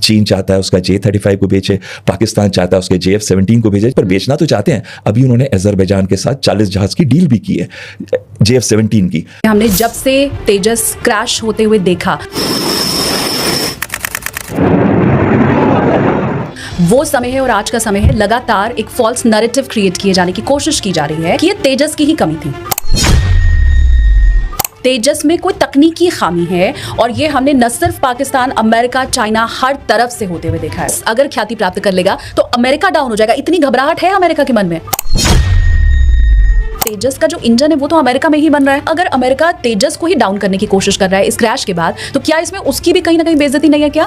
चीन चाहता है उसका J-35 को बेचे, पाकिस्तान चाहता है उसके JF-17 को बेचे, पर बेचना तो चाहते हैं। अभी उन्होंने अजरबैजान के साथ 40 जहाज की डील भी की है JF-17 की। हमने जब से तेजस क्रैश होते हुए देखा, वो समय है और आज का समय है, लगातार एक फॉल्स नैरेटिव क्रिएट किए जाने की कोशिश की जा रही है कि ये तेजस की ही कमी थी, तेजस में कोई तकनीकी खामी है। और ये हमने न सिर्फ पाकिस्तान, अमेरिका, चाइना, हर तरफ से होते हुए देखा है। अगर ख्याति प्राप्त कर लेगा तो अमेरिका डाउन हो जाएगा। इतनी घबराहट है अमेरिका के मन में। तेजस का जो इंजन है वो तो अमेरिका में ही बन रहा है। अगर अमेरिका तेजस को ही डाउन करने की कोशिश कर रहा है इस क्रैश के बाद, तो क्या इसमें उसकी भी कहीं ना कहीं बेइज्जती नहीं है क्या?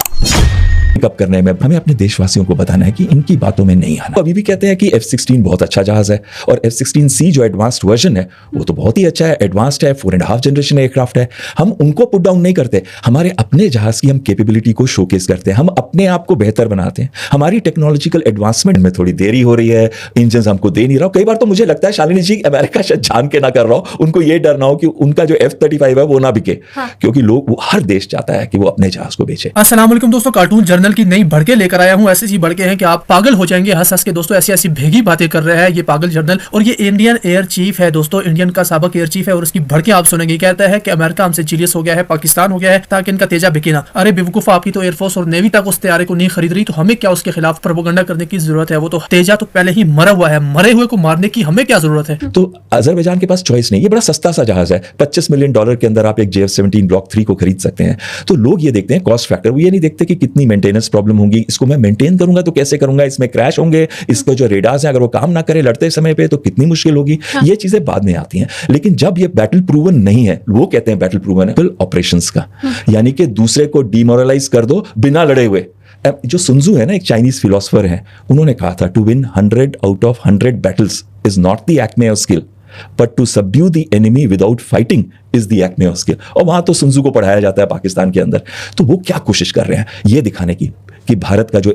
पिकअप करने में हमें अपने देशवासियों को बताना है कि इनकी बातों में नहीं आना। अभी भी कहते हैं कि F-16 बहुत अच्छा जहाज है, और F-16C जो एडवांस्ड वर्जन है वो तो बहुत ही अच्छा है, एडवांस्ड है, 4.5 जनरेशन एयरक्राफ्ट है। हम उनको पुट डाउन नहीं करते, हमारे अपने जहाज की हम कैपेबिलिटी को शोकेस करते हैं, हम अपने आप को बेहतर बनाते हैं। हमारी टेक्नोलॉजिकल एडवांसमेंट में थोड़ी देरी हो रही है, इंजन हमको दे नहीं रहा। कई बार तो मुझे लगता है शालिनी जी अमेरिका शायद जान के ना कर रहा हो, उनको ये डर ना हो कि उनका जो F-35 है वो ना बिके। क्योंकि लोग, वो हर देश चाहता है कि वो अपने जहाज को बेचे। अस्सलाम वालेकुम दोस्तों, कार्टून जर्नल की नई भड़के लेकर आया हूँ। ऐसे ही भड़के हैं कि आप पागल हो जाएंगे हंस हंस के। दोस्तों ऐसी ऐसी भेगी बातें कर रहा है ये पागल जर्नल, और ये इंडियन एयर चीफ है दोस्तों, इंडियन का साबिक एयर चीफ है, और उसकी भड़के आप सुनेंगे। कहता है कि अमेरिका हमसे जीलियस हो गया है, पाकिस्तान हो गया है, ताकि इनका तेजा बिके ना। अरे बेवकूफ, आपकी तो एयरफोर्स और नेवी तक उस तैयारे को नहीं खरीद रही, तो हमें क्या उसके खिलाफ प्रोपेगेंडा करने की जरूरत है? वो तो तेजा तो पहले ही मरा हुआ है, मरे हुए को मारने की हमें क्या जरूरत है? तो अजरबैजान के पास चॉइस नहीं, ये बड़ा सस्ता सा जहाज है, $25 मिलियन के अंदर आप एक JF-17 ब्लॉक 3 को खरीद सकते हैं। तो लोग ये देखते हैं कॉस्ट फैक्टर, वो ये नहीं देखते कि कितनी मेंटेनेंस प्रॉब्लम होगी, इसको मैं मेंटेन करूंगा तो कैसे करूंगा, इसमें क्रैश होंगे, इसको जो रेडार्स हैं अगर वो काम ना करे लड़ते समय पे तो कितनी मुश्किल होगी। ये चीजें बाद में आती हैं। लेकिन जब ये बैटल प्रूवन नहीं है, वो कहते हैं बैटल प्रूवन है ऑपरेशंस का, यानी कि दूसरे को डिमोरलाइज कर दो बिना लड़े हुए। जो सुनजू है ना, एक चाइनीज फिलोसफर है, उन्होंने कहा था to win 100 out of 100 battles is not the acme of skill, but to subdue the enemy without fighting is the acme of skill. और वहां तो सुनजू को पढ़ाया जाता है पाकिस्तान के अंदर। तो वो क्या कोशिश कर रहे हैं ये दिखाने की कि भारत का जो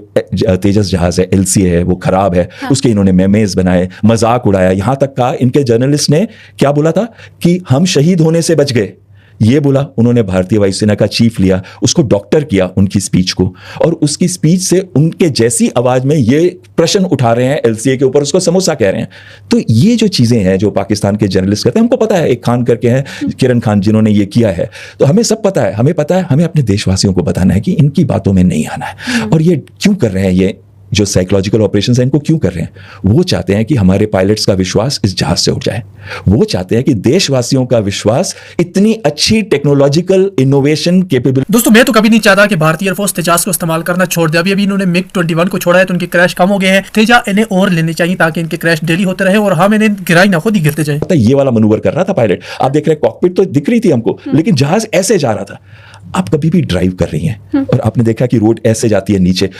तेजस जहाज है LCA है वो खराब है। उसके इन्होंने मेमेज बनाए, मजाक उड़ाया, यहां तक कहा इनके जर्नलिस्ट ने क्या बोला था कि हम शहीद होने से बच गए। ये बोला उन्होंने भारतीय वायुसेना का चीफ लिया, उसको डॉक्टर किया उनकी स्पीच को, और उसकी स्पीच से उनके जैसी आवाज में ये प्रश्न उठा रहे हैं LCA के ऊपर, उसको समोसा कह रहे हैं। तो ये जो चीजें हैं जो पाकिस्तान के जर्नलिस्ट करते हैं, हमको पता है, एक खान करके हैं किरण खान जिन्होंने ये किया है, तो हमें सब पता है, हमें पता है, हमें अपने देशवासियों को बताना है कि इनकी बातों में नहीं आना है। और ये क्यों कर रहे हैं, ये जो साइकोलॉजिकल ऑपरेशंस हैं इनको क्यों कर रहे हैं? वो चाहते हैं कि हमारे पायलट्स का विश्वास इस जहाज से उठ जाए। वो चाहते हैं कि देशवासियों का विश्वास इतनी अच्छी टेक्नोलॉजिकल इनोवेशन कैपेबिलिटी। दोस्तों मैं तो कभी नहीं चाहता कि भारतीय एयरफोर्स तेजास को इस्तेमाल करना छोड़ दे। अभी इन्होंने MiG-21 को छोड़ा है तो उनके क्रैश कम हो गए हैं। तेजा इन्हें और लेने चाहिए ताकि इनके क्रैश डेली होते रहे और हम इन्हें गिराई ना, खुद ही गिरते जाए। ये वाला मनूवर कर रहा था पायलट, आप देख रहे हैं कॉकपिट तो दिख रही थी हमको, लेकिन जहाज ऐसे जा रहा था। आप कभी भी ड्राइव कर रही हैं और आपने देखा कि रोड ऐसे जाती है नीचे,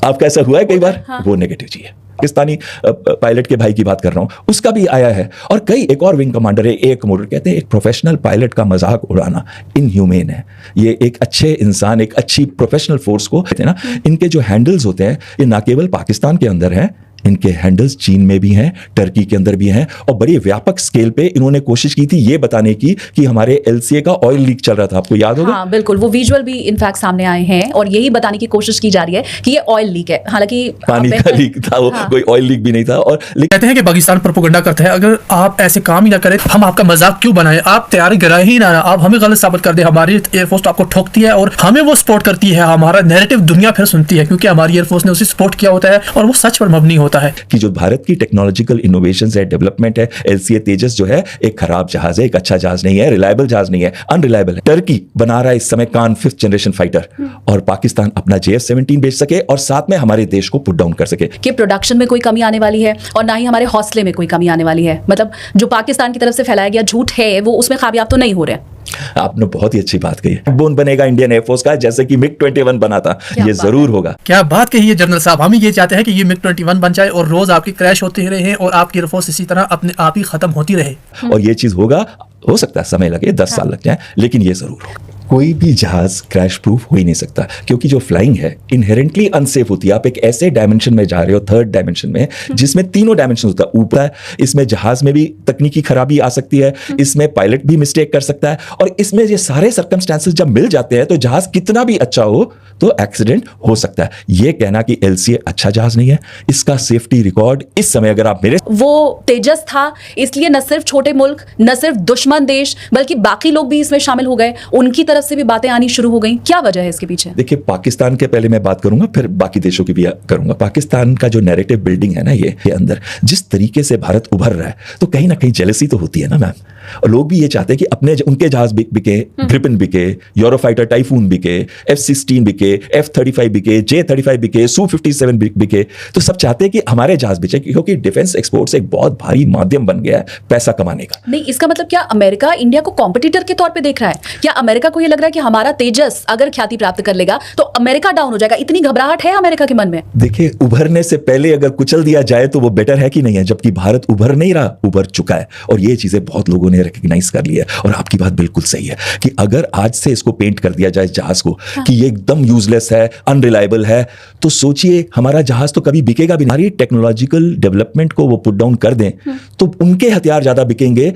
आपका ऐसा हुआ है कई बार? वो नेगेटिव चीज है। पाकिस्तानी पायलट के भाई की बात कर रहा हूं, उसका भी आया है। और कई एक और विंग कमांडर है, एक मोटर, कहते हैं एक प्रोफेशनल पायलट का मजाक उड़ाना इनह्यूमेन है। ये एक अच्छे इंसान, एक अच्छी प्रोफेशनल फोर्स को कहते हैं ना, इनके जो हैंडल्स होते हैं ये ना केवल पाकिस्तान के अंदर हैं, इनके हैंडल्स चीन में भी हैं, टर्की के अंदर भी हैं, और बड़ी व्यापक स्केल पे इन्होंने कोशिश की थी ये बताने की कि हमारे LCA का ऑयल लीक चल रहा था। आपको याद होगा? हाँ बिल्कुल, वो विजुअल भी इनफैक्ट सामने आए हैं और यही बताने की कोशिश की जा रही है कि ये ऑयल लीक है, हालांकि पानी का लीक था वो। कोई ऑयल लीक भी नहीं था। और कहते हैं कि पाकिस्तान प्रोपेगेंडा करता है। अगर आप ऐसे काम ही ना करें हम आपका मजाक क्यों बनाएं? आप तैयारी गिराए ही ना, आप हमें गलत साबित कर दे। हमारी एयरफोर्स आपको ठोकती है और हमें वो सपोर्ट करती है, हमारा नैरेटिव दुनिया फिर सुनती है, क्योंकि हमारी एयरफोर्स ने उसे सपोर्ट किया होता है और वो सच पर मबनी होता है कि जो भारत की टेक्नोलॉजिकल इनोवेशंस है, डेवलपमेंट है, LCA तेजस जो है एक खराब जहाज है, एक अच्छा जहाज नहीं है, रिलायबल जहाज नहीं है, अनरिलायबल है। टर्की बना रहा है इस समय कान 5th जनरेशन फाइटर, और पाकिस्तान अपना JF-17 बेच सके और साथ में हमारे देश को पुट डाउन कर सके। कि प्रोडक्शन में कोई कमी आने वाली है और ना ही हमारे हौसले में कोई कमी आने वाली है। मतलब जो पाकिस्तान की तरफ से फैलाया गया झूठ है वो उसमें कामयाब तो नहीं हो रहे। आपने बहुत ही अच्छी बात कही। बोन बनेगा इंडियन एयरफोर्स का, जैसे कि MiG-21 बना था, ये जरूर होगा। क्या बात कही है जनरल साहब। हम ये चाहते हैं कि ये MiG-21 बन जाए और रोज आपकी क्रैश होती रहे और आपकी एयरफोर्स इसी तरह अपने आप ही खत्म होती रहे। और ये चीज होगा, हो सकता है समय लगे, 10 साल लग जाए, लेकिन ये जरूर होगा। कोई भी जहाज क्रैश प्रूफ हो ही नहीं सकता, क्योंकि जो फ्लाइंग है इनहेरेंटली अनसेफ होती है। आप एक ऐसे डायमेंशन में जा रहे हो, थर्ड डायमेंशन में, जिसमें तीनों डायमेंशन होता है। ऊपर इसमें जहाज में भी तकनीकी खराबी आ सकती है, इसमें पायलट भी मिस्टेक कर सकता है, और इसमें ये सारे सर्कमस्टेंसेस जब मिल जाते हैं तो जहाज कितना भी अच्छा हो तो एक्सीडेंट हो सकता है। ये कहना कि LCA अच्छा जहाज नहीं है, इसका सेफ्टी रिकॉर्ड इस समय अगर आप मेरे वो तेजस था, इसलिए न सिर्फ छोटे मुल्क, न सिर्फ दुश्मन देश, बल्कि बाकी लोग भी इसमें शामिल हो गए, उनकी तरफ से भी बातें आनी शुरू हो गई। क्या वजह है इसके पीछे? देखिए, पाकिस्तान के पहले मैं बात करूंगा, फिर बाकी देशों की भी करूंगा। पाकिस्तान का जो नैरेटिव बिल्डिंग है ना, ये अंदर जिस तरीके से भारत उभर रहा है, तो कहीं ना कहीं जेलसी तो होती है ना मैम। और लोग भी ये चाहते हैं कि अपने उनके जहाज बिके, ग्रिपिन बिके, यूरोफाइटर टाइफून बिके, F-16 बिके, F-35 बिके, J-35 बिके, Su-57 बिके। तो सब चाहते हैं कि हमारे जहाज बिके, क्योंकि डिफेंस एक्सपोर्ट्स एक बहुत भारी माध्यम बन गया है पैसा कमाने का। नहीं, इसका मतलब क्या अमेरिका इंडिया को कॉम्पिटिटर के तौर पे देख रहा है? क्या अमेरिका को ये लग रहा है कि हमारा तेजस अगर ख्याति प्राप्त कर लेगा तो अमेरिका डाउन हो जाएगा? इतनी घबराहट है अमेरिका के मन में? देखिए, उभरने से पहले अगर कुचल दिया जाए तो वो बेटर है कि नहीं है, जबकि भारत उभर नहीं रहा, उभर चुका है। और ये चीजें बहुत लोगों ने रिकग्नाइज कर लिया है। और आपकी बात बिल्कुल सही है कि अगर आज से इसको पेंट कर दिया जाए जहाज को कि ये एकदम यूजलेस है, अनरिलायबल है, तो सोचिए हमारा जहाज तो कभी बिकेगा भी नहीं। हमारी टेक्नोलॉजिकल डेवलपमेंट को वो पुट डाउन कर दें तो उनके हथियार ज्यादा बिकेंगे।